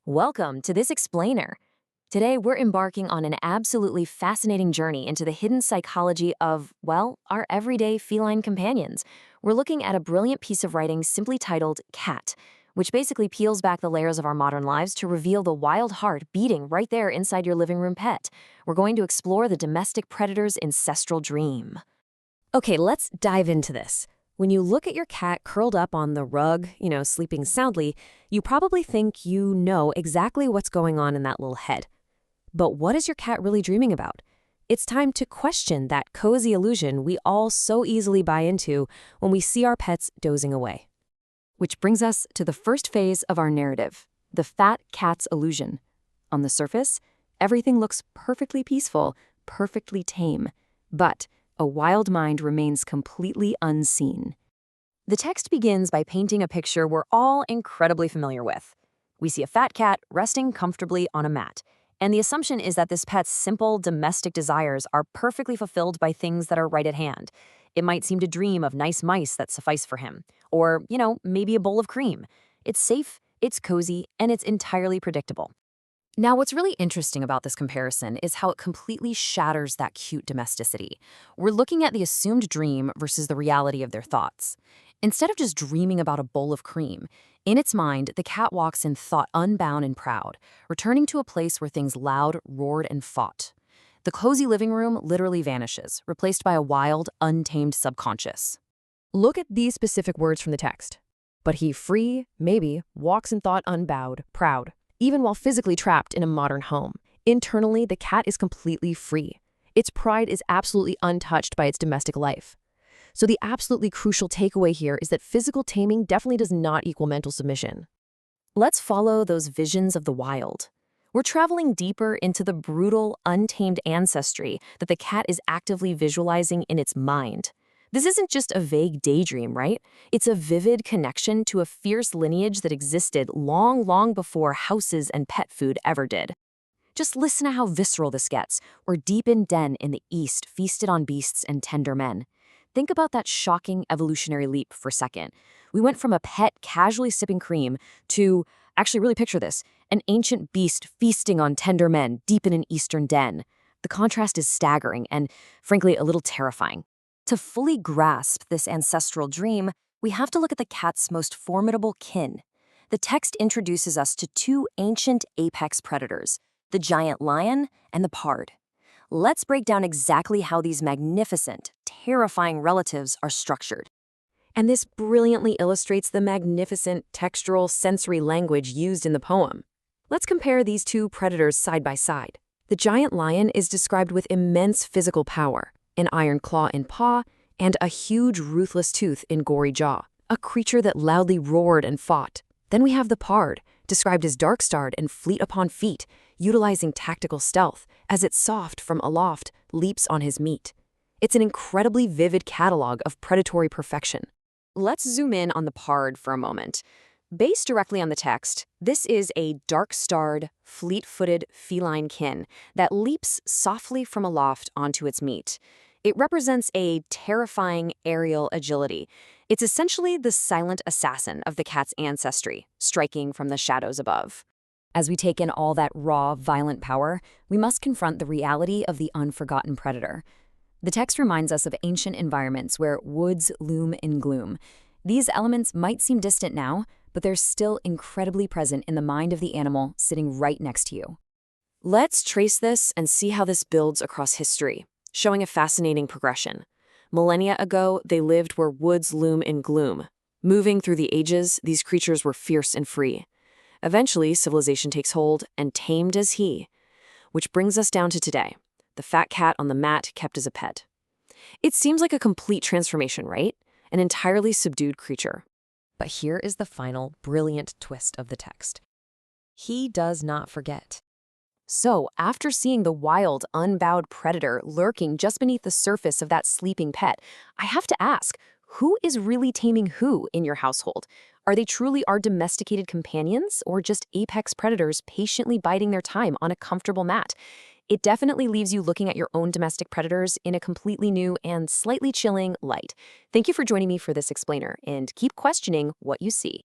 Welcome to this explainer. Today, we're embarking on an absolutely fascinating journey into the hidden psychology of, well, our everyday feline companions. We're looking at a brilliant piece of writing simply titled Cat, which basically peels back the layers of our modern lives to reveal the wild heart beating right there inside your living room pet. We're going to explore the domestic predator's ancestral dream. Okay, let's dive into this. When you look at your cat curled up on the rug, sleeping soundly, you probably think you know exactly what's going on in that little head. But what is your cat really dreaming about? It's time to question that cozy illusion we all so easily buy into when we see our pets dozing away. Which brings us to the first phase of our narrative, the fat cat's illusion. On the surface, everything looks perfectly peaceful, perfectly tame. But a wild mind remains completely unseen. The text begins by painting a picture we're all incredibly familiar with. We see a fat cat resting comfortably on a mat, and the assumption is that this pet's simple domestic desires are perfectly fulfilled by things that are right at hand. It might seem to dream of nice mice that suffice for him, or, maybe a bowl of cream. It's safe, it's cozy, and it's entirely predictable. Now, what's really interesting about this comparison is how it completely shatters that cute domesticity. We're looking at the assumed dream versus the reality of their thoughts. Instead of just dreaming about a bowl of cream, in its mind, the cat walks in thought unbound and proud, returning to a place where things loud, roared, and fought. The cozy living room literally vanishes, replaced by a wild, untamed subconscious. Look at these specific words from the text. But he free, maybe, walks in thought unbowed, proud. Even while physically trapped in a modern home, internally, the cat is completely free. Its pride is absolutely untouched by its domestic life. So the absolutely crucial takeaway here is that physical taming definitely does not equal mental submission. Let's follow those visions of the wild. We're traveling deeper into the brutal, untamed ancestry that the cat is actively visualizing in its mind. This isn't just a vague daydream, right? It's a vivid connection to a fierce lineage that existed long, long before houses and pet food ever did. Just listen to how visceral this gets, or deep in den in the east feasted on beasts and tender men. Think about that shocking evolutionary leap for a second. We went from a pet casually sipping cream to, actually really picture this, an ancient beast feasting on tender men deep in an eastern den. The contrast is staggering and, frankly, a little terrifying. To fully grasp this ancestral dream, we have to look at the cat's most formidable kin. The text introduces us to two ancient apex predators, the giant lion and the pard. Let's break down exactly how these magnificent, terrifying relatives are structured. And this brilliantly illustrates the magnificent textural sensory language used in the poem. Let's compare these two predators side by side. The giant lion is described with immense physical power, an iron claw in paw, and a huge ruthless tooth in gory jaw, a creature that loudly roared and fought. Then we have the pard, described as dark-starred and fleet upon feet, utilizing tactical stealth, as it soft from aloft leaps on his meat. It's an incredibly vivid catalog of predatory perfection. Let's zoom in on the pard for a moment. Based directly on the text, this is a dark-starred, fleet-footed feline kin that leaps softly from aloft onto its meat. It represents a terrifying aerial agility. It's essentially the silent assassin of the cat's ancestry, striking from the shadows above. As we take in all that raw, violent power, we must confront the reality of the unforgotten predator. The text reminds us of ancient environments where woods loom in gloom. These elements might seem distant now, but they're still incredibly present in the mind of the animal sitting right next to you. Let's trace this and see how this builds across history, showing a fascinating progression. Millennia ago, they lived where woods loom in gloom. Moving through the ages, these creatures were fierce and free. Eventually, civilization takes hold, and tamed is he. Which brings us down to today, the fat cat on the mat kept as a pet. It seems like a complete transformation, right? An entirely subdued creature. But here is the final, brilliant twist of the text. He does not forget. So, after seeing the wild, unbowed predator lurking just beneath the surface of that sleeping pet, I have to ask, who is really taming who in your household? Are they truly our domesticated companions, or just apex predators patiently biding their time on a comfortable mat? It definitely leaves you looking at your own domestic predators in a completely new and slightly chilling light. Thank you for joining me for this explainer, and keep questioning what you see.